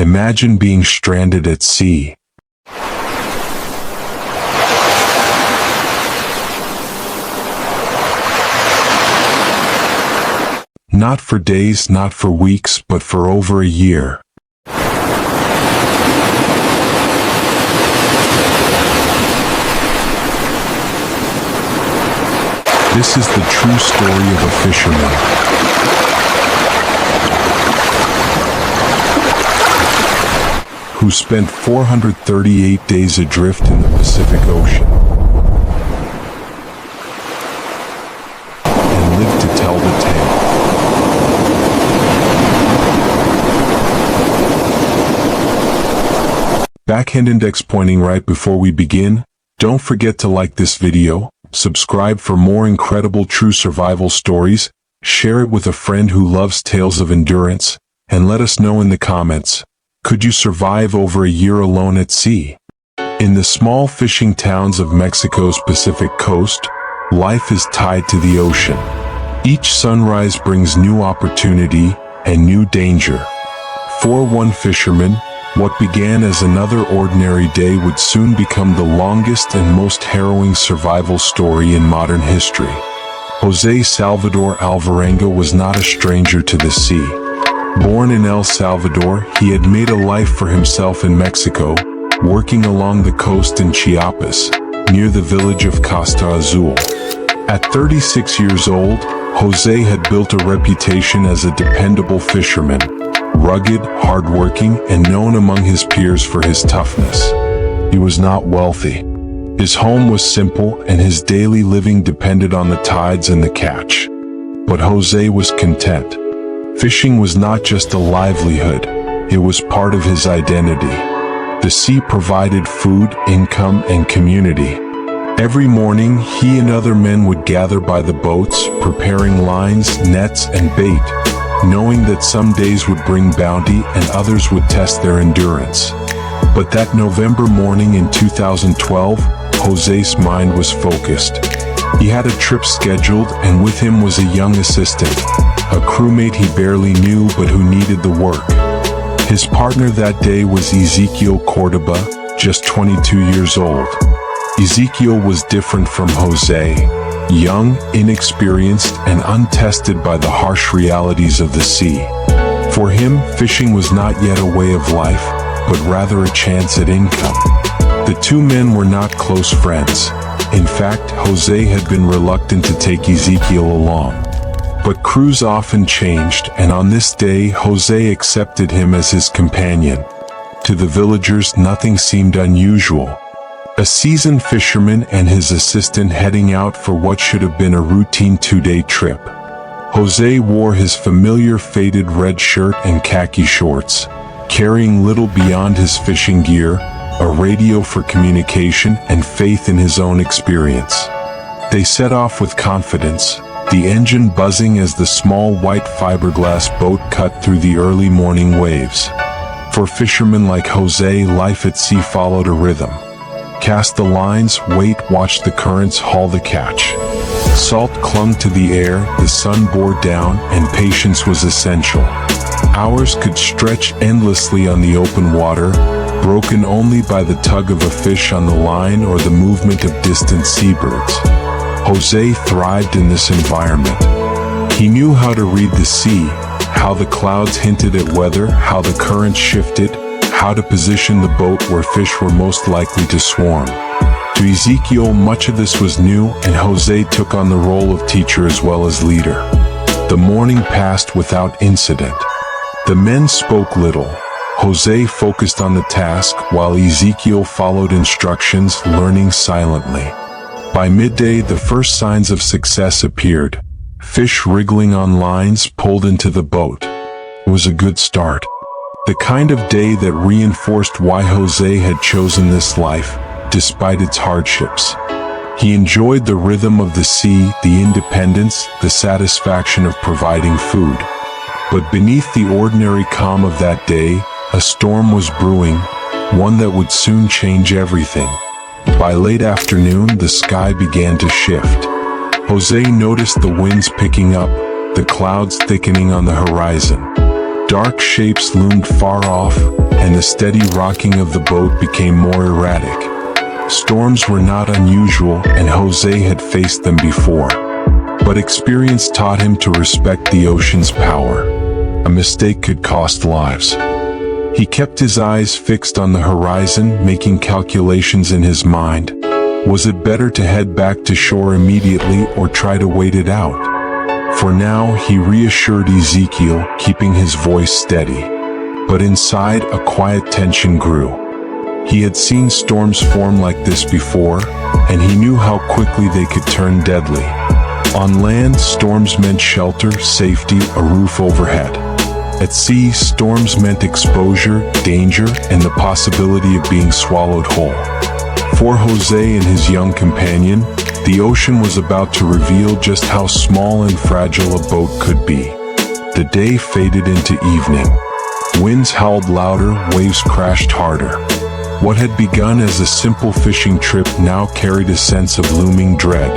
Imagine being stranded at sea. Not for days, not for weeks, but for over a year. This is the true story of a fisherman. Who spent 438 days adrift in the Pacific Ocean and lived to tell the tale. Backhand index pointing right before we begin. Don't forget to like this video, subscribe for more incredible true survival stories, share it with a friend who loves tales of endurance, and let us know in the comments, could you survive over a year alone at sea? In the small fishing towns of Mexico's Pacific coast, life is tied to the ocean. Each sunrise brings new opportunity and new danger. For one fisherman, what began as another ordinary day would soon become the longest and most harrowing survival story in modern history. José Salvador Alvarenga was not a stranger to the sea. Born in El Salvador, he had made a life for himself in Mexico, working along the coast in Chiapas, near the village of Costa Azul. At 36 years old, José had built a reputation as a dependable fisherman, rugged, hardworking, and known among his peers for his toughness. He was not wealthy. His home was simple, and his daily living depended on the tides and the catch. But José was content. Fishing was not just a livelihood, it was part of his identity. The sea provided food, income, and community. Every morning, he and other men would gather by the boats, preparing lines, nets, and bait, knowing that some days would bring bounty and others would test their endurance. But that November morning in 2012, José's mind was focused. He had a trip scheduled, and with him was a young assistant, a crewmate he barely knew but who needed the work. His partner that day was Ezequiel Cordoba, just 22 years old. Ezequiel was different from José, young, inexperienced, and untested by the harsh realities of the sea. For him, fishing was not yet a way of life, but rather a chance at income. The two men were not close friends. In fact, José had been reluctant to take Ezequiel along. But crews often changed, and on this day, José accepted him as his companion. To the villagers, nothing seemed unusual. A seasoned fisherman and his assistant heading out for what should have been a routine two-day trip. José wore his familiar faded red shirt and khaki shorts, carrying little beyond his fishing gear, a radio for communication, and faith in his own experience. They set off with confidence, the engine buzzing as the small white fiberglass boat cut through the early morning waves. For fishermen like José, life at sea followed a rhythm. Cast the lines, wait, watch the currents, haul the catch. Salt clung to the air, the sun bore down, and patience was essential. Hours could stretch endlessly on the open water, broken only by the tug of a fish on the line or the movement of distant seabirds. José thrived in this environment. He knew how to read the sea, how the clouds hinted at weather, how the currents shifted, how to position the boat where fish were most likely to swarm. To Ezequiel, much of this was new, and José took on the role of teacher as well as leader. The morning passed without incident. The men spoke little. José focused on the task, while Ezequiel followed instructions, learning silently. By midday, the first signs of success appeared. Fish wriggling on lines pulled into the boat. It was a good start. The kind of day that reinforced why José had chosen this life, despite its hardships. He enjoyed the rhythm of the sea, the independence, the satisfaction of providing food. But beneath the ordinary calm of that day, a storm was brewing, one that would soon change everything. By late afternoon, the sky began to shift. José noticed the winds picking up, the clouds thickening on the horizon. Dark shapes loomed far off, and the steady rocking of the boat became more erratic. Storms were not unusual, and Jose had faced them before. But experience taught him to respect the ocean's power. A mistake could cost lives. He kept his eyes fixed on the horizon, making calculations in his mind. Was it better to head back to shore immediately or try to wait it out? For now, he reassured Ezekiel, keeping his voice steady. But inside, a quiet tension grew. He had seen storms form like this before, and he knew how quickly they could turn deadly. On land, storms meant shelter, safety, a roof overhead. At sea, storms meant exposure, danger, and the possibility of being swallowed whole. For Jose and his young companion, the ocean was about to reveal just how small and fragile a boat could be. The day faded into evening. Winds howled louder, waves crashed harder. What had begun as a simple fishing trip now carried a sense of looming dread.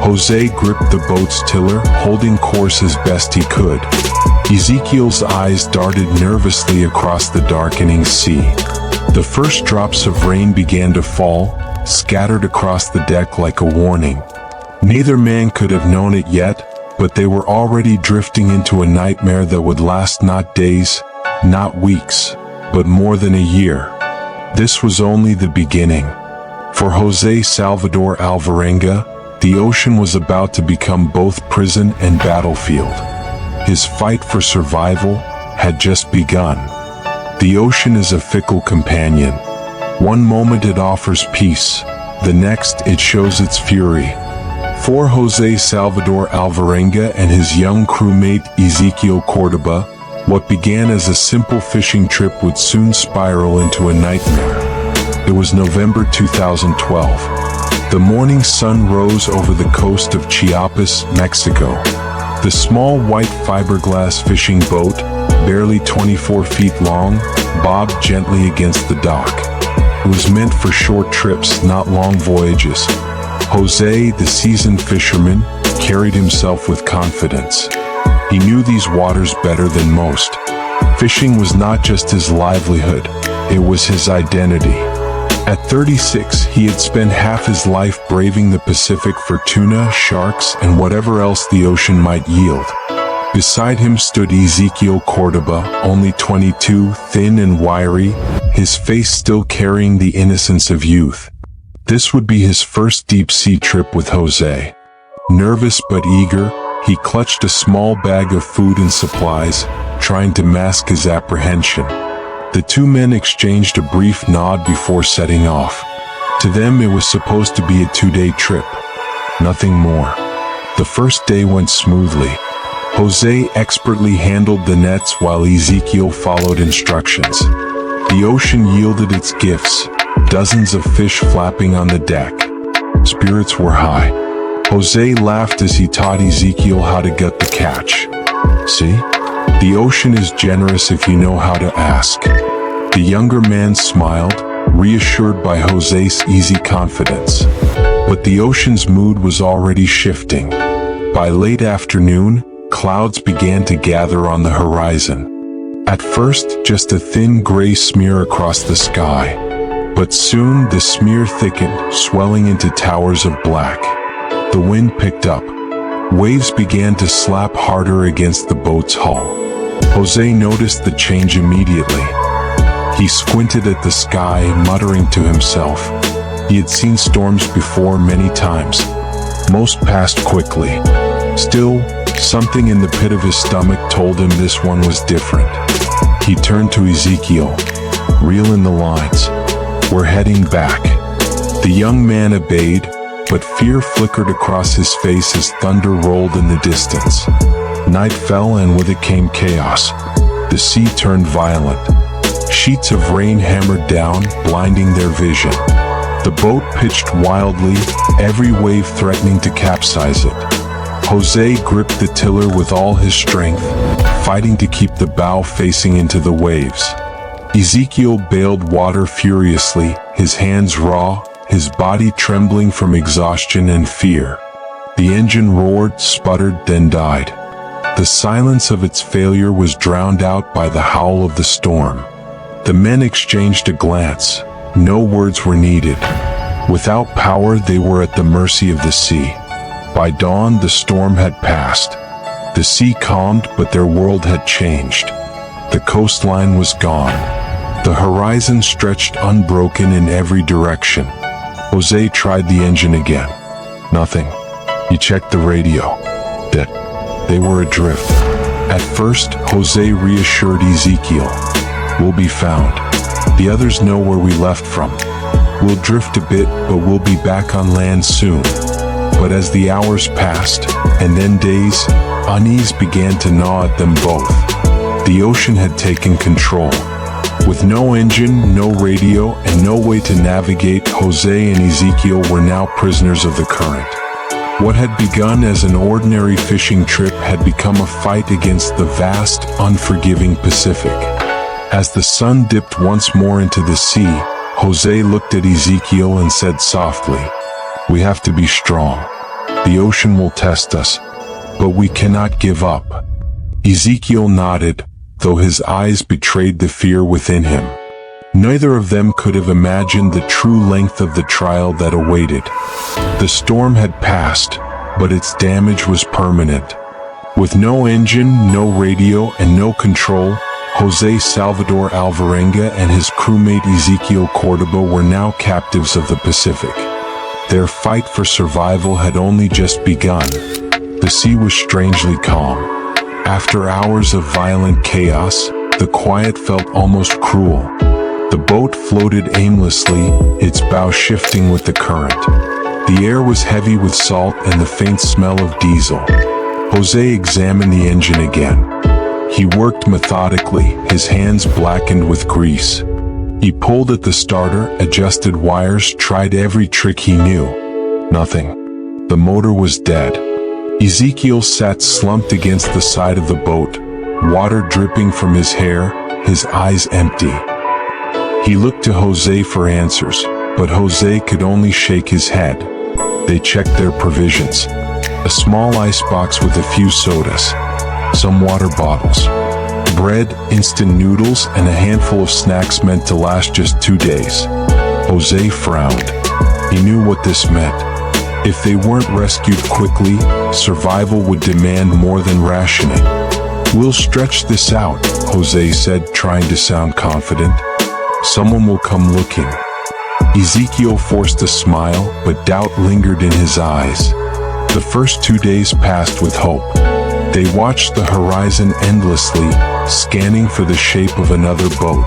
Jose gripped the boat's tiller, holding course as best he could. Ezekiel's eyes darted nervously across the darkening sea. The first drops of rain began to fall, scattered across the deck like a warning. Neither man could have known it yet, but they were already drifting into a nightmare that would last not days, not weeks, but more than a year. This was only the beginning. For José Salvador Alvarenga, the ocean was about to become both prison and battlefield. His fight for survival had just begun. The ocean is a fickle companion. One moment it offers peace, the next it shows its fury. For José Salvador Alvarenga and his young crewmate Ezekiel Cordoba, what began as a simple fishing trip would soon spiral into a nightmare. It was November 2012. The morning sun rose over the coast of Chiapas, Mexico. The small white fiberglass fishing boat, barely 24 feet long, bobbed gently against the dock. It was meant for short trips, not long voyages. Jose, the seasoned fisherman, carried himself with confidence. He knew these waters better than most. Fishing was not just his livelihood, it was his identity. At 36, he had spent half his life braving the Pacific for tuna, sharks, and whatever else the ocean might yield. Beside him stood Ezekiel Cordoba, only 22, thin and wiry, his face still carrying the innocence of youth. This would be his first deep-sea trip with Jose. Nervous but eager, he clutched a small bag of food and supplies, trying to mask his apprehension. The two men exchanged a brief nod before setting off. To them, it was supposed to be a 2-day trip. Nothing more. The first day went smoothly. Jose expertly handled the nets while Ezekiel followed instructions. The ocean yielded its gifts, dozens of fish flapping on the deck. Spirits were high. Jose laughed as he taught Ezekiel how to gut the catch. See? The ocean is generous if you know how to ask. The younger man smiled, reassured by Jose's easy confidence. But the ocean's mood was already shifting. By late afternoon, clouds began to gather on the horizon. At first, just a thin gray smear across the sky. But soon the smear thickened, swelling into towers of black. The wind picked up. Waves began to slap harder against the boat's hull. Jose noticed the change immediately. He squinted at the sky, muttering to himself. He had seen storms before many times. Most passed quickly. Still, something in the pit of his stomach told him this one was different. He turned to Ezekiel. Reel in the lines. We're heading back. The young man obeyed, but fear flickered across his face as thunder rolled in the distance. Night fell, and with it came chaos. The sea turned violent. Sheets of rain hammered down, blinding their vision. The boat pitched wildly, every wave threatening to capsize it. Jose gripped the tiller with all his strength, fighting to keep the bow facing into the waves. Ezekiel bailed water furiously, his hands raw, his body trembling from exhaustion and fear. The engine roared, sputtered, then died. The silence of its failure was drowned out by the howl of the storm. The men exchanged a glance. No words were needed. Without power, they were at the mercy of the sea. By dawn, the storm had passed. The sea calmed, but their world had changed. The coastline was gone. The horizon stretched unbroken in every direction. José tried the engine again. Nothing. He checked the radio. Dead. They were adrift. At first, José reassured Ezekiel. "We'll be found. The others know where we left from. We'll drift a bit, but we'll be back on land soon." But as the hours passed, and then days, unease began to gnaw at them both. The ocean had taken control. With no engine, no radio, and no way to navigate, José and Ezekiel were now prisoners of the current. What had begun as an ordinary fishing trip had become a fight against the vast, unforgiving Pacific. As the sun dipped once more into the sea, José looked at Ezekiel and said softly, "We have to be strong. The ocean will test us, but we cannot give up." Ezekiel nodded, though his eyes betrayed the fear within him. Neither of them could have imagined the true length of the trial that awaited. The storm had passed, but its damage was permanent. With no engine, no radio, and no control, José Salvador Alvarenga and his crewmate Ezekiel Cordoba were now captives of the Pacific. Their fight for survival had only just begun. The sea was strangely calm. After hours of violent chaos, the quiet felt almost cruel. The boat floated aimlessly, its bow shifting with the current. The air was heavy with salt and the faint smell of diesel. José examined the engine again. He worked methodically, his hands blackened with grease. He pulled at the starter, adjusted wires, tried every trick he knew. Nothing. The motor was dead. Ezekiel sat slumped against the side of the boat, water dripping from his hair, his eyes empty. He looked to José for answers, but José could only shake his head. They checked their provisions. A small icebox with a few sodas, some water bottles, bread, instant noodles, and a handful of snacks meant to last just 2 days. José frowned. He knew what this meant. If they weren't rescued quickly, survival would demand more than rationing. "We'll stretch this out," José said, trying to sound confident. "Someone will come looking." Ezekiel forced a smile, but doubt lingered in his eyes. The first 2 days passed with hope. They watched the horizon endlessly, scanning for the shape of another boat.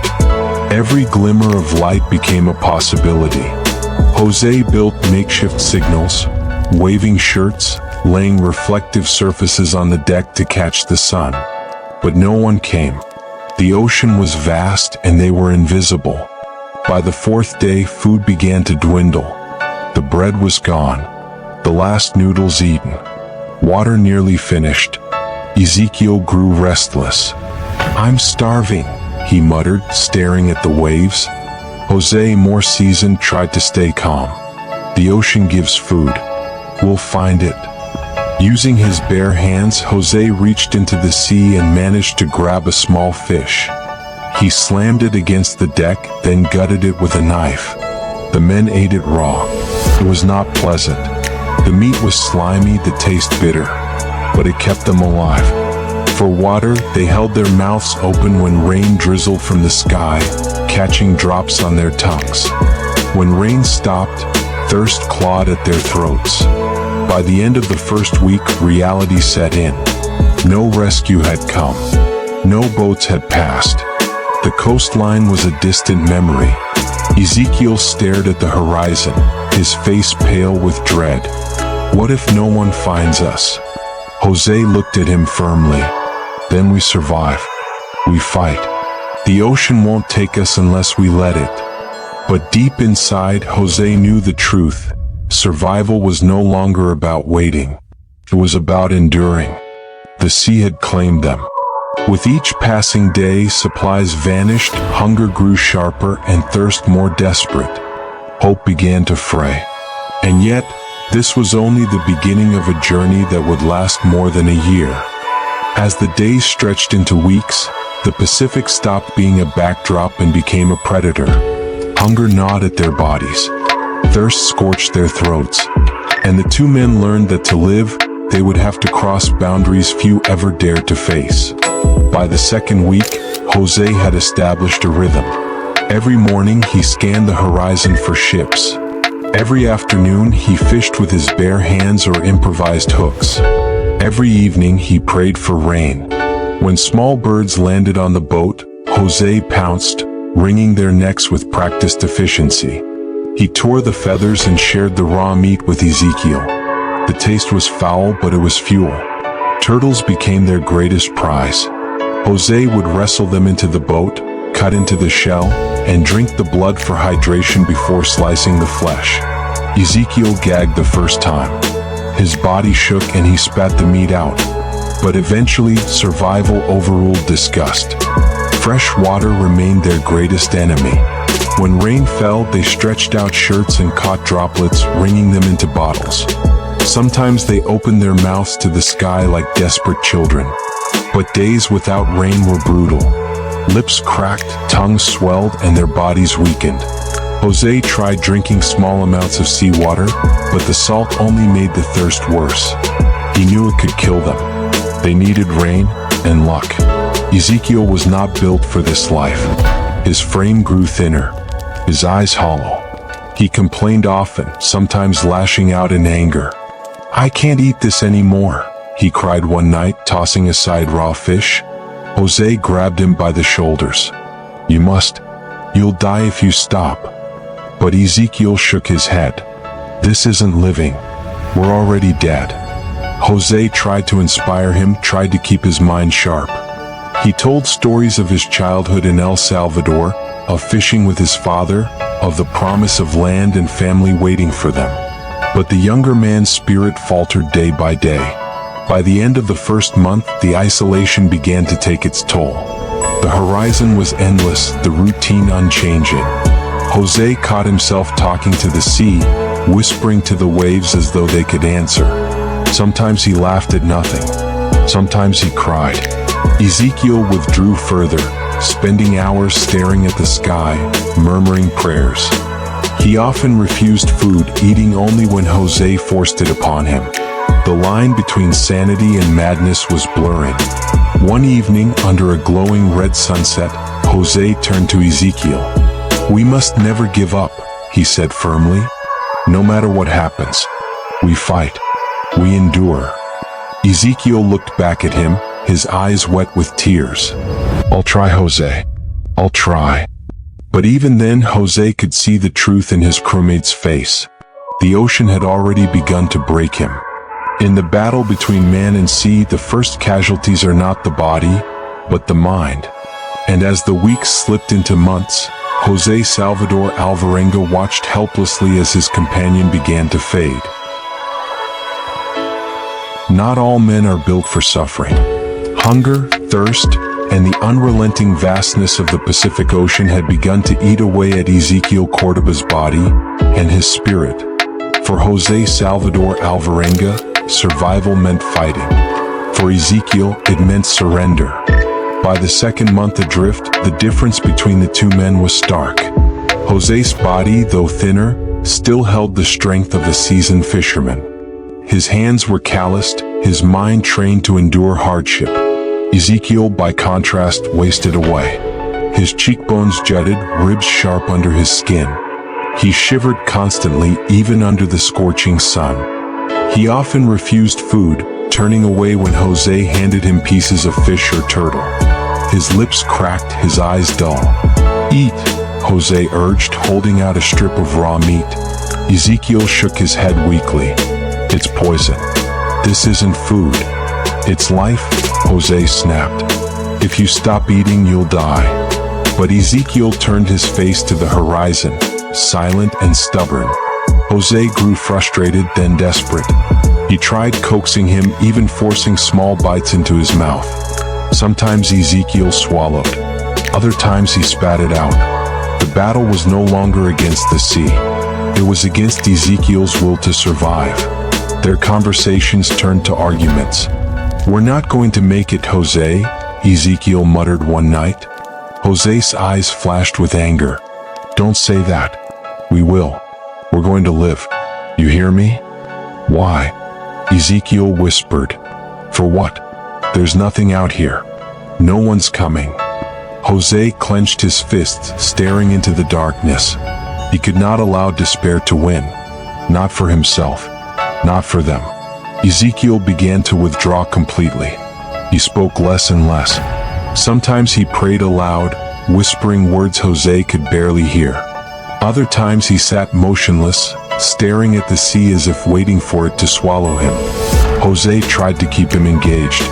Every glimmer of light became a possibility. José built makeshift signals, waving shirts, laying reflective surfaces on the deck to catch the sun. But no one came. The ocean was vast and they were invisible. By the 4th day, food began to dwindle. The bread was gone, the last noodles eaten. Water nearly finished. Ezekiel grew restless. "I'm starving," he muttered, staring at the waves. José, more seasoned, tried to stay calm. "The ocean gives food. We'll find it." Using his bare hands, José reached into the sea and managed to grab a small fish. He slammed it against the deck, then gutted it with a knife. The men ate it raw. It was not pleasant. The meat was slimy, the taste bitter, but it kept them alive. For water, they held their mouths open when rain drizzled from the sky, catching drops on their tongues. When rain stopped, thirst clawed at their throats. By the end of the first week, reality set in. No rescue had come. No boats had passed. The coastline was a distant memory. Ezekiel stared at the horizon, his face pale with dread. What if no one finds us? José looked at him firmly. Then we survive. We fight. The ocean won't take us unless we let it. But deep inside, José knew the truth. Survival was no longer about waiting. It was about enduring. The sea had claimed them. With each passing day, supplies vanished, hunger grew sharper, and thirst more desperate. Hope began to fray. And yet, this was only the beginning of a journey that would last more than a year. As the days stretched into weeks, the Pacific stopped being a backdrop and became a predator. Hunger gnawed at their bodies. Thirst scorched their throats. And the two men learned that to live, they would have to cross boundaries few ever dared to face. By the second week, José had established a rhythm. Every morning he scanned the horizon for ships. Every afternoon he fished with his bare hands or improvised hooks. Every evening he prayed for rain. When small birds landed on the boat, José pounced, wringing their necks with practiced efficiency. He tore the feathers and shared the raw meat with Ezekiel. The taste was foul, but it was fuel. Turtles became their greatest prize. José would wrestle them into the boat, cut into the shell, and drink the blood for hydration before slicing the flesh. Ezekiel gagged the first time. His body shook and he spat the meat out. But eventually, survival overruled disgust. Fresh water remained their greatest enemy. When rain fell, they stretched out shirts and caught droplets, wringing them into bottles. Sometimes they opened their mouths to the sky like desperate children. But days without rain were brutal. Lips cracked, tongues swelled, and their bodies weakened. José tried drinking small amounts of seawater, but the salt only made the thirst worse. He knew it could kill them. They needed rain and luck. Ezekiel was not built for this life. His frame grew thinner, his eyes hollow. He complained often, sometimes lashing out in anger. "I can't eat this anymore," he cried one night, tossing aside raw fish. José grabbed him by the shoulders. "You must. You'll die if you stop." But Ezekiel shook his head. "This isn't living. We're already dead." José tried to inspire him, tried to keep his mind sharp. He told stories of his childhood in El Salvador, of fishing with his father, of the promise of land and family waiting for them. But the younger man's spirit faltered day by day. By the end of the first month, the isolation began to take its toll. The horizon was endless, the routine unchanging. José caught himself talking to the sea, whispering to the waves as though they could answer. Sometimes he laughed at nothing. Sometimes he cried. Ezekiel withdrew further, spending hours staring at the sky, murmuring prayers. He often refused food, eating only when José forced it upon him. The line between sanity and madness was blurring. One evening, under a glowing red sunset, José turned to Ezekiel. "We must never give up," he said firmly. "No matter what happens, we fight. We endure." Ezekiel looked back at him, his eyes wet with tears. "I'll try, José. I'll try." But even then, José could see the truth in his crewmate's face. The ocean had already begun to break him. In the battle between man and sea, the first casualties are not the body, but the mind. And as the weeks slipped into months, José Salvador Alvarenga watched helplessly as his companion began to fade. Not all men are built for suffering. Hunger, thirst, and the unrelenting vastness of the Pacific Ocean had begun to eat away at Ezekiel Cordoba's body and his spirit. For José Salvador Alvarenga, survival meant fighting. For Ezekiel, it meant surrender. By the second month adrift, the difference between the two men was stark. José's body, though thinner, still held the strength of a seasoned fisherman. His hands were calloused, his mind trained to endure hardship. Ezekiel, by contrast, wasted away. His cheekbones jutted, ribs sharp under his skin. He shivered constantly, even under the scorching sun. He often refused food, turning away when José handed him pieces of fish or turtle. His lips cracked, his eyes dull. "Eat," José urged, holding out a strip of raw meat. Ezekiel shook his head weakly. "It's poison. This isn't food. It's life," José snapped. "If you stop eating, you'll die." But Ezekiel turned his face to the horizon, silent and stubborn. José grew frustrated, then desperate. He tried coaxing him, even forcing small bites into his mouth. Sometimes Ezekiel swallowed. Other times he spat it out. The battle was no longer against the sea. It was against Ezekiel's will to survive. Their conversations turned to arguments. "We're not going to make it, Jose," Ezekiel muttered one night. Jose's eyes flashed with anger. "Don't say that. We will. We're going to live. You hear me?" "Why?" Ezekiel whispered. "For what? There's nothing out here. No one's coming." Jose clenched his fists, staring into the darkness. He could not allow despair to win. Not for himself. Not for them. Ezekiel began to withdraw completely. He spoke less and less. Sometimes he prayed aloud, whispering words Jose could barely hear. Other times he sat motionless, staring at the sea as if waiting for it to swallow him. Jose tried to keep him engaged.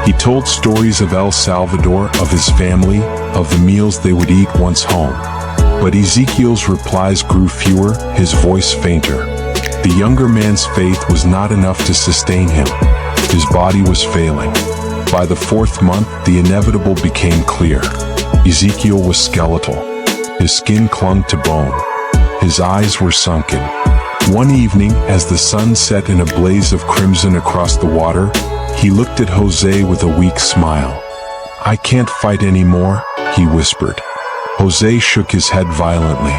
He told stories of El Salvador, of his family, of the meals they would eat once home. But Ezekiel's replies grew fewer, his voice fainter. The younger man's faith was not enough to sustain him. His body was failing. By the 4th month, the inevitable became clear. Ezekiel was skeletal. His skin clung to bone. His eyes were sunken. One evening, as the sun set in a blaze of crimson across the water, he looked at Jose with a weak smile. "I can't fight anymore," he whispered. Jose shook his head violently.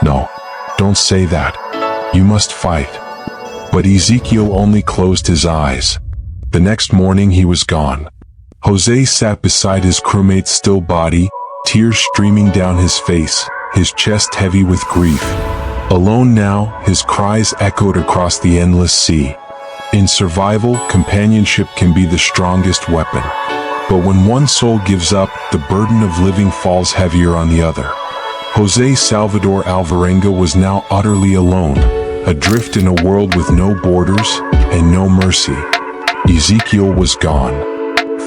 "No, don't say that. You must fight." But Ezekiel only closed his eyes. The next morning he was gone. Jose sat beside his crewmate's still body, tears streaming down his face, his chest heavy with grief. Alone now, his cries echoed across the endless sea. In survival, companionship can be the strongest weapon. But when one soul gives up, the burden of living falls heavier on the other. José Salvador Alvarenga was now utterly alone, adrift in a world with no borders and no mercy. Ezekiel was gone.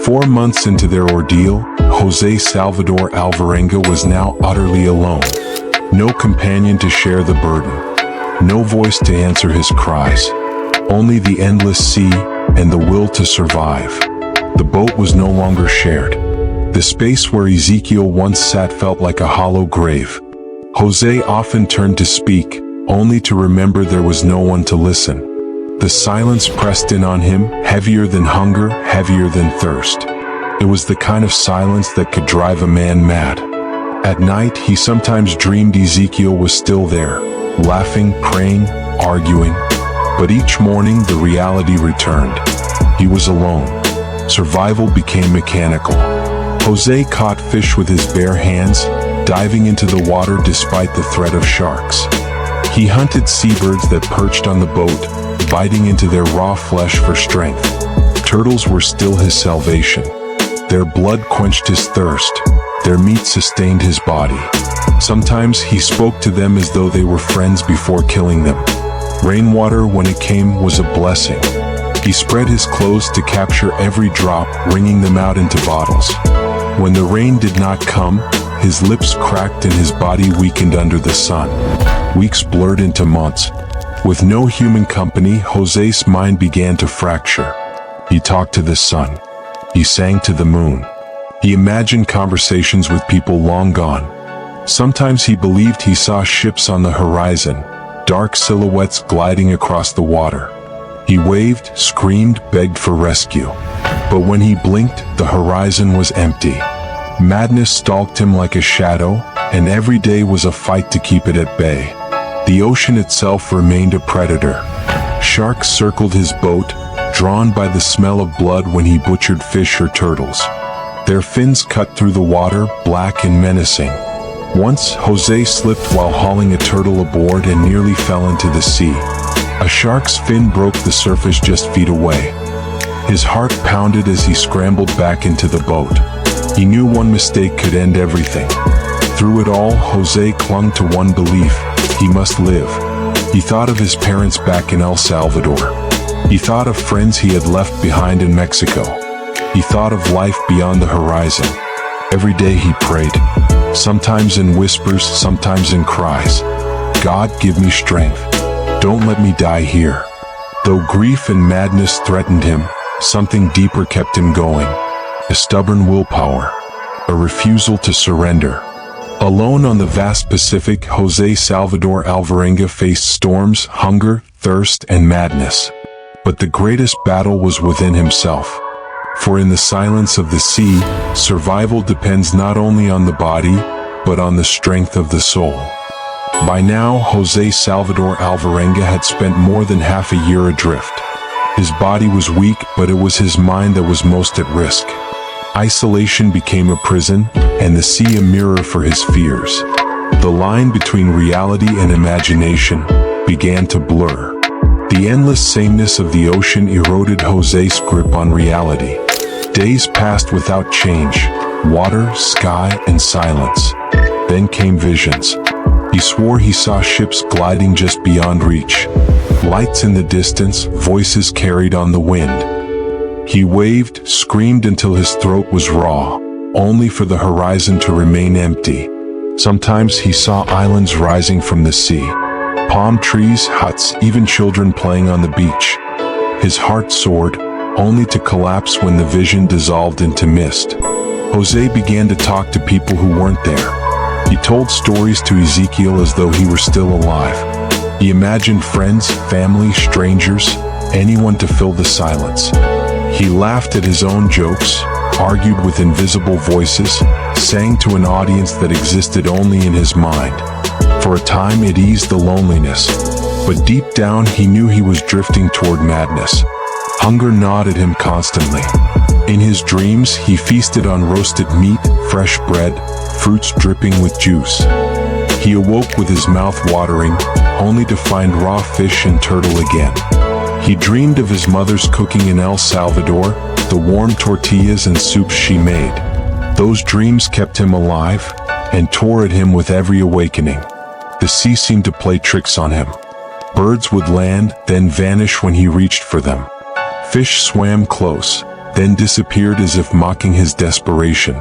4 months into their ordeal, José Salvador Alvarenga was now utterly alone. No companion to share the burden. No voice to answer his cries. Only the endless sea and the will to survive. The boat was no longer shared. The space where Ezekiel once sat felt like a hollow grave. Jose often turned to speak, only to remember there was no one to listen. The silence pressed in on him, heavier than hunger, heavier than thirst. It was the kind of silence that could drive a man mad. At night, he sometimes dreamed Ezekiel was still there, laughing, praying, arguing. But each morning, the reality returned. He was alone. Survival became mechanical. Jose caught fish with his bare hands, diving into the water despite the threat of sharks. He hunted seabirds that perched on the boat, biting into their raw flesh for strength. Turtles were still his salvation. Their blood quenched his thirst. Their meat sustained his body. Sometimes he spoke to them as though they were friends before killing them. Rainwater, when it came, was a blessing. He spread his clothes to capture every drop, wringing them out into bottles. When the rain did not come, his lips cracked and his body weakened under the sun. Weeks blurred into months. With no human company, Jose's mind began to fracture. He talked to the sun. He sang to the moon. He imagined conversations with people long gone. Sometimes he believed he saw ships on the horizon, dark silhouettes gliding across the water. He waved, screamed, begged for rescue. But when he blinked, the horizon was empty. Madness stalked him like a shadow, and every day was a fight to keep it at bay. The ocean itself remained a predator. Sharks circled his boat, drawn by the smell of blood when he butchered fish or turtles. Their fins cut through the water, black and menacing. Once, Jose slipped while hauling a turtle aboard and nearly fell into the sea. A shark's fin broke the surface just feet away. His heart pounded as he scrambled back into the boat. He knew one mistake could end everything. Through it all, Jose clung to one belief: he must live. He thought of his parents back in El Salvador. He thought of friends he had left behind in Mexico. He thought of life beyond the horizon. Every day he prayed, sometimes in whispers, sometimes in cries. God, give me strength. Don't let me die here. Though grief and madness threatened him, something deeper kept him going. A stubborn willpower. A refusal to surrender. Alone on the vast Pacific, Jose Salvador Alvarenga faced storms, hunger, thirst, and madness. But the greatest battle was within himself. For in the silence of the sea, survival depends not only on the body, but on the strength of the soul. By now, José Salvador Alvarenga had spent more than half a year adrift. His body was weak, but it was his mind that was most at risk. Isolation became a prison, and the sea a mirror for his fears. The line between reality and imagination began to blur. The endless sameness of the ocean eroded José's grip on reality. Days passed without change, water, sky, and silence. Then came visions. He swore he saw ships gliding just beyond reach. Lights in the distance, voices carried on the wind. He waved, screamed until his throat was raw, only for the horizon to remain empty. Sometimes he saw islands rising from the sea. Palm trees, huts, even children playing on the beach. His heart soared, only to collapse when the vision dissolved into mist. José began to talk to people who weren't there. He told stories to Ezekiel as though he were still alive. He imagined friends, family, strangers, anyone to fill the silence. He laughed at his own jokes, argued with invisible voices, sang to an audience that existed only in his mind. For a time it eased the loneliness, but deep down he knew he was drifting toward madness. Hunger gnawed at him constantly. In his dreams, he feasted on roasted meat, fresh bread, fruits dripping with juice. He awoke with his mouth watering, only to find raw fish and turtle again. He dreamed of his mother's cooking in El Salvador, the warm tortillas and soups she made. Those dreams kept him alive and tore at him with every awakening. The sea seemed to play tricks on him. Birds would land, then vanish when he reached for them. Fish swam close, then disappeared as if mocking his desperation.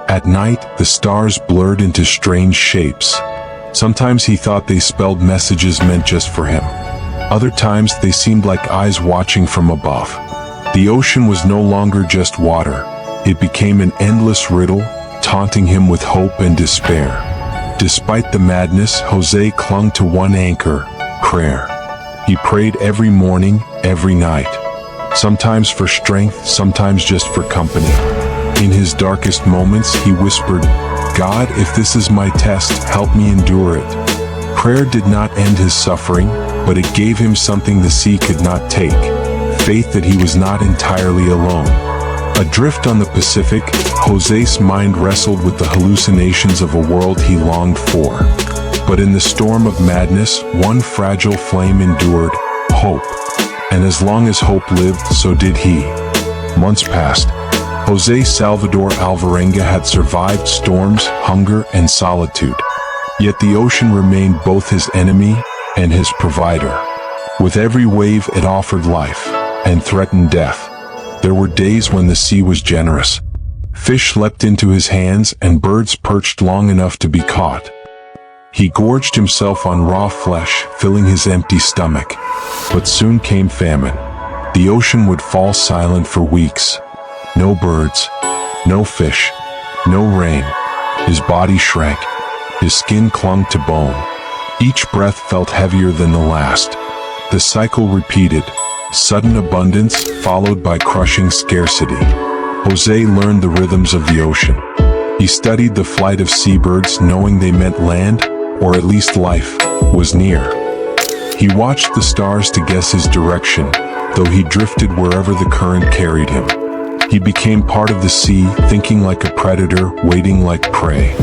At night, the stars blurred into strange shapes. Sometimes he thought they spelled messages meant just for him. Other times they seemed like eyes watching from above. The ocean was no longer just water. It became an endless riddle, taunting him with hope and despair. Despite the madness, José clung to one anchor: prayer. He prayed every morning, every night. Sometimes for strength, sometimes just for company. In his darkest moments, he whispered, "God, if this is my test, help me endure it." Prayer did not end his suffering, but it gave him something the sea could not take: faith that he was not entirely alone. Adrift on the Pacific, José's mind wrestled with the hallucinations of a world he longed for. But in the storm of madness, one fragile flame endured: hope. And as long as hope lived, so did he. Months passed. José Salvador Alvarenga had survived storms, hunger, and solitude. Yet the ocean remained both his enemy and his provider. With every wave it offered life and threatened death. There were days when the sea was generous. Fish leapt into his hands and birds perched long enough to be caught. He gorged himself on raw flesh, filling his empty stomach. But soon came famine. The ocean would fall silent for weeks. No birds, no fish, no rain. His body shrank. His skin clung to bone. Each breath felt heavier than the last. The cycle repeated: sudden abundance followed by crushing scarcity. José learned the rhythms of the ocean. He studied the flight of seabirds, knowing they meant land, or at least life, was near. He watched the stars to guess his direction, though he drifted wherever the current carried him. He became part of the sea, thinking like a predator, waiting like prey.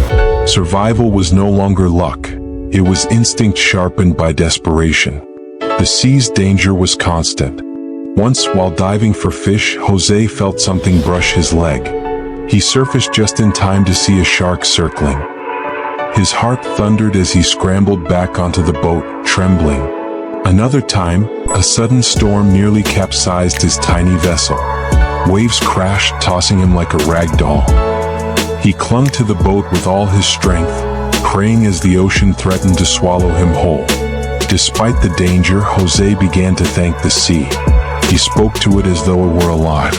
Survival was no longer luck. It was instinct sharpened by desperation. The sea's danger was constant. Once, while diving for fish, José felt something brush his leg. He surfaced just in time to see a shark circling. His heart thundered as he scrambled back onto the boat, trembling. Another time, a sudden storm nearly capsized his tiny vessel. Waves crashed, tossing him like a rag doll. He clung to the boat with all his strength, praying as the ocean threatened to swallow him whole. Despite the danger, José began to thank the sea. He spoke to it as though it were alive.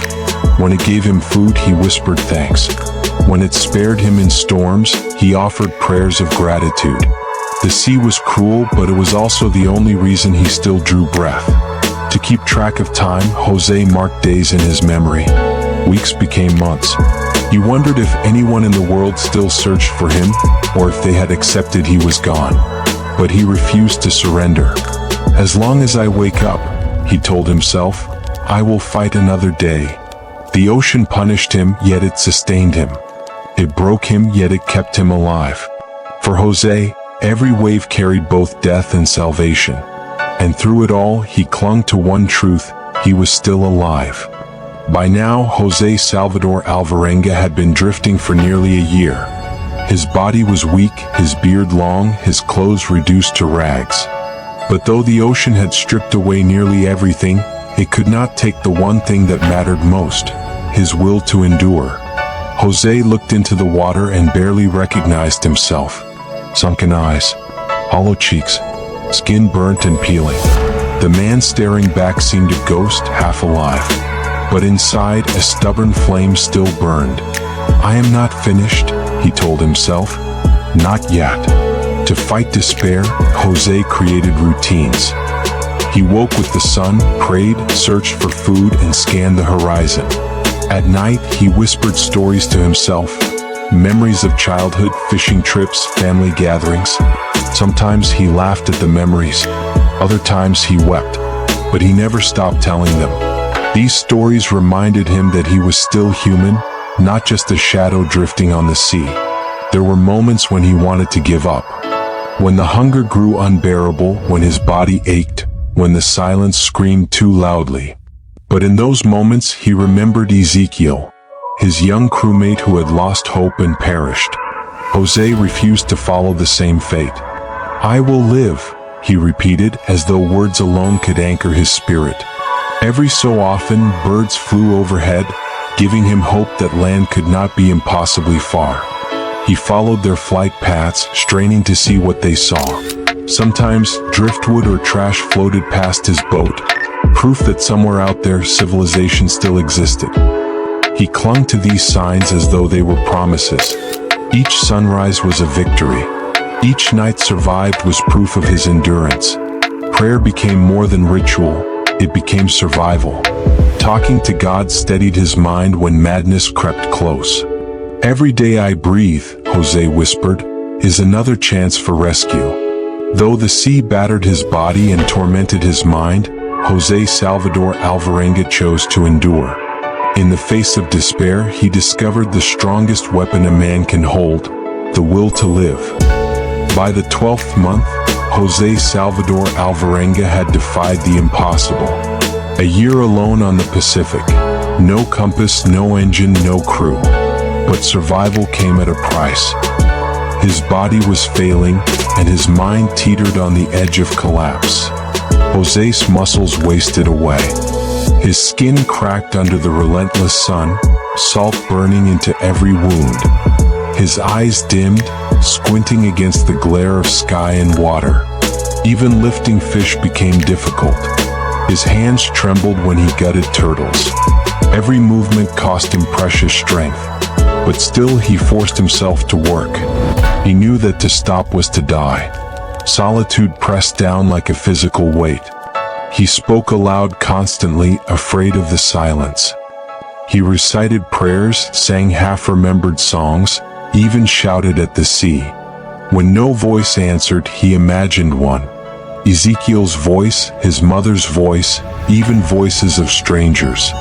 When it gave him food, he whispered thanks. When it spared him in storms, he offered prayers of gratitude. The sea was cruel, but it was also the only reason he still drew breath. To keep track of time, José marked days in his memory. Weeks became months. He wondered if anyone in the world still searched for him, or if they had accepted he was gone. But he refused to surrender. "As long as I wake up," he told himself, "I will fight another day." The ocean punished him, yet it sustained him. It broke him, yet it kept him alive. For José, every wave carried both death and salvation. And through it all, he clung to one truth: he was still alive. By now, José Salvador Alvarenga had been drifting for nearly a year. His body was weak, his beard long, his clothes reduced to rags. But though the ocean had stripped away nearly everything, it could not take the one thing that mattered most: his will to endure. José looked into the water and barely recognized himself. Sunken eyes, hollow cheeks, skin burnt and peeling. The man staring back seemed a ghost, half alive. But inside, a stubborn flame still burned. "I am not finished," he told himself. "Not yet." To fight despair, José created routines. He woke with the sun, prayed, searched for food, and scanned the horizon. At night, he whispered stories to himself, memories of childhood, fishing trips, family gatherings. Sometimes he laughed at the memories, other times he wept, but he never stopped telling them. These stories reminded him that he was still human, not just a shadow drifting on the sea. There were moments when he wanted to give up, when the hunger grew unbearable, when his body ached, when the silence screamed too loudly. But in those moments, he remembered Ezekiel, his young crewmate who had lost hope and perished. José refused to follow the same fate. "I will live," he repeated, as though words alone could anchor his spirit. Every so often, birds flew overhead, giving him hope that land could not be impossibly far. He followed their flight paths, straining to see what they saw. Sometimes, driftwood or trash floated past his boat, proof that somewhere out there, civilization still existed. He clung to these signs as though they were promises. Each sunrise was a victory. Each night survived was proof of his endurance. Prayer became more than ritual, it became survival. Talking to God steadied his mind when madness crept close. "Every day I breathe," José whispered, "is another chance for rescue." Though the sea battered his body and tormented his mind, José Salvador Alvarenga chose to endure. In the face of despair, he discovered the strongest weapon a man can hold: the will to live. By the 12th month, José Salvador Alvarenga had defied the impossible. A year alone on the Pacific. No compass, no engine, no crew. But survival came at a price. His body was failing, and his mind teetered on the edge of collapse. José's muscles wasted away. His skin cracked under the relentless sun, salt burning into every wound. His eyes dimmed, squinting against the glare of sky and water. Even lifting fish became difficult. His hands trembled when he gutted turtles. Every movement cost him precious strength, but still he forced himself to work. He knew that to stop was to die. Solitude pressed down like a physical weight. He spoke aloud constantly, afraid of the silence. He recited prayers, sang half-remembered songs, even shouted at the sea. When no voice answered, he imagined one. Ezekiel's voice, his mother's voice, even voices of strangers.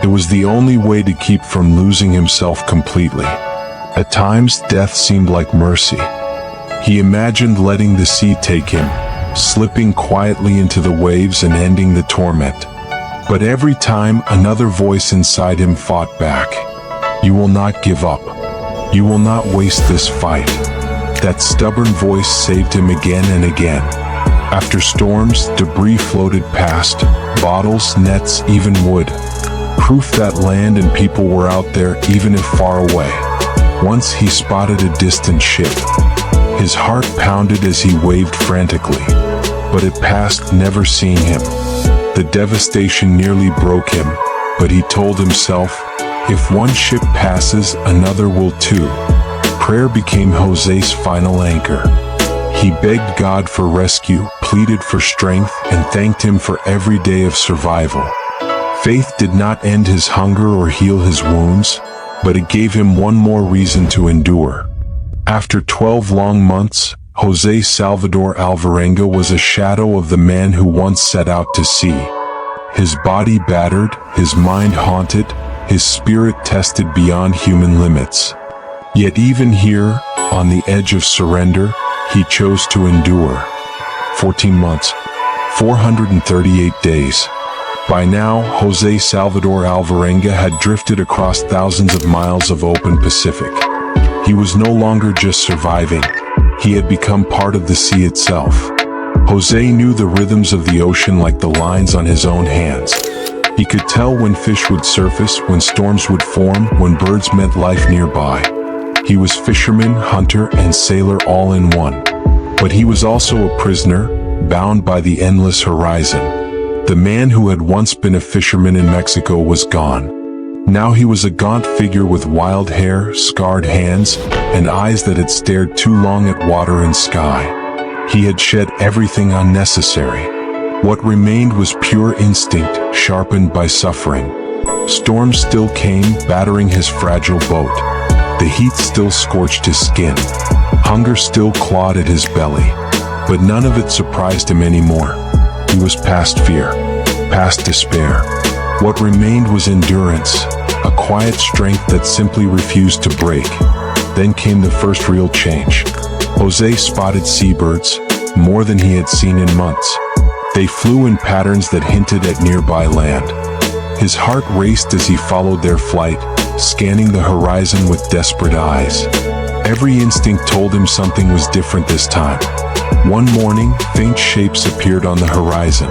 It was the only way to keep from losing himself completely. At times, death seemed like mercy. He imagined letting the sea take him, slipping quietly into the waves and ending the torment. But every time, another voice inside him fought back. "You will not give up. You will not waste this fight." That stubborn voice saved him again and again. After storms, debris floated past, bottles, nets, even wood. Proof that land and people were out there, even if far away. Once he spotted a distant ship. His heart pounded as he waved frantically, but it passed, never seeing him. The devastation nearly broke him, but he told himself, if one ship passes, another will too. Prayer became José's final anchor. He begged God for rescue, pleaded for strength, and thanked him for every day of survival. Faith did not end his hunger or heal his wounds, but it gave him one more reason to endure. After 12 long months, José Salvador Alvarenga was a shadow of the man who once set out to sea. His body battered, his mind haunted, his spirit tested beyond human limits. Yet even here, on the edge of surrender, he chose to endure. 14 months, 438 days. By now, José Salvador Alvarenga had drifted across thousands of miles of open Pacific. He was no longer just surviving. He had become part of the sea itself. José knew the rhythms of the ocean like the lines on his own hands. He could tell when fish would surface, when storms would form, when birds met life nearby. He was fisherman, hunter, and sailor all in one. But he was also a prisoner, bound by the endless horizon. The man who had once been a fisherman in Mexico was gone. Now he was a gaunt figure with wild hair, scarred hands, and eyes that had stared too long at water and sky. He had shed everything unnecessary. What remained was pure instinct, sharpened by suffering. Storms still came, battering his fragile boat. The heat still scorched his skin. Hunger still clawed at his belly. But none of it surprised him anymore. He was past fear, past despair. What remained was endurance, a quiet strength that simply refused to break. Then came the first real change. José spotted seabirds, more than he had seen in months. They flew in patterns that hinted at nearby land. His heart raced as he followed their flight, scanning the horizon with desperate eyes. Every instinct told him something was different this time. One morning, faint shapes appeared on the horizon.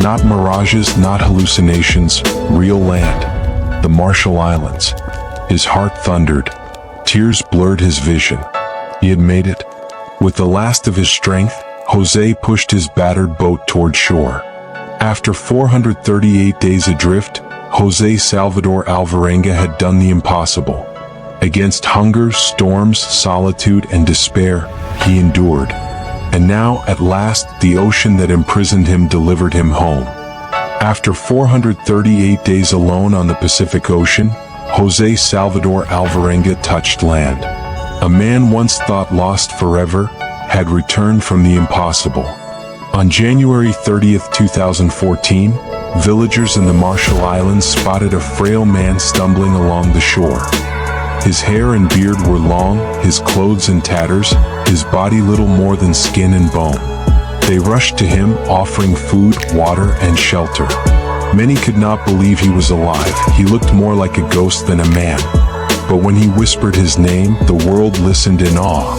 Not mirages, not hallucinations, real land. The Marshall Islands. His heart thundered. Tears blurred his vision. He had made it. With the last of his strength, José pushed his battered boat toward shore. After 438 days adrift, José Salvador Alvarenga had done the impossible. Against hunger, storms, solitude, and despair, he endured. And now, at last, the ocean that imprisoned him delivered him home. After 438 days alone on the Pacific Ocean, José Salvador Alvarenga touched land. A man once thought lost forever had returned from the impossible. On January 30th, 2014, villagers in the Marshall Islands spotted a frail man stumbling along the shore. His hair and beard were long, his clothes in tatters, his body little more than skin and bone. They rushed to him, offering food, water, and shelter. Many could not believe he was alive. He looked more like a ghost than a man. But when he whispered his name, the world listened in awe.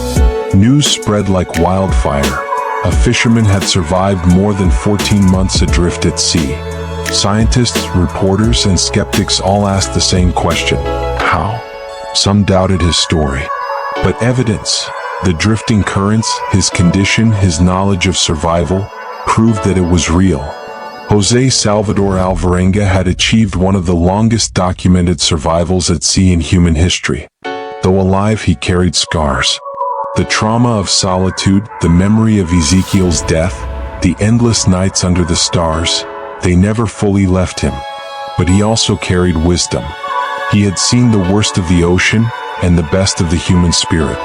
News spread like wildfire. A fisherman had survived more than 14 months adrift at sea. Scientists, reporters, and skeptics all asked the same question: how? Some doubted his story. But evidence, the drifting currents, his condition, his knowledge of survival, proved that it was real. José Salvador Alvarenga had achieved one of the longest documented survivals at sea in human history. Though alive, he carried scars. The trauma of solitude, the memory of Ezekiel's death, the endless nights under the stars, they never fully left him. But he also carried wisdom. He had seen the worst of the ocean and the best of the human spirit.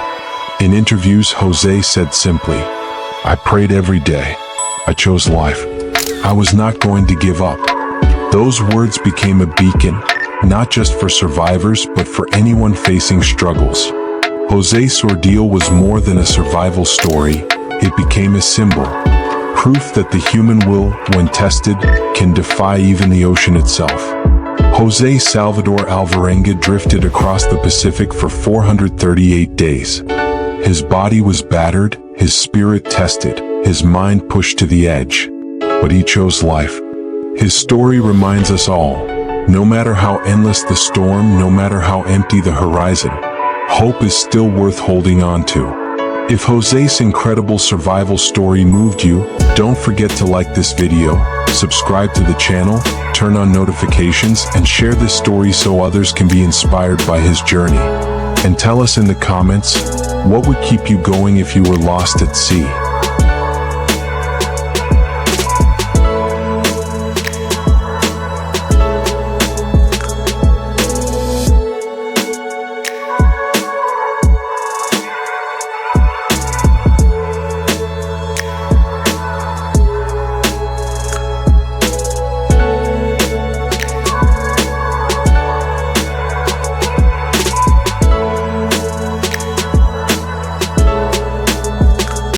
In interviews, José said simply, "I prayed every day. I chose life. I was not going to give up." Those words became a beacon, not just for survivors, but for anyone facing struggles. José's ordeal was more than a survival story. It became a symbol, proof that the human will, when tested, can defy even the ocean itself. José Salvador Alvarenga drifted across the Pacific for 438 days. His body was battered, his spirit tested, his mind pushed to the edge. But he chose life. His story reminds us all, no matter how endless the storm, no matter how empty the horizon, hope is still worth holding on to. If José's incredible survival story moved you, don't forget to like this video, subscribe to the channel, turn on notifications, and share this story so others can be inspired by his journey. And tell us in the comments, what would keep you going if you were lost at sea?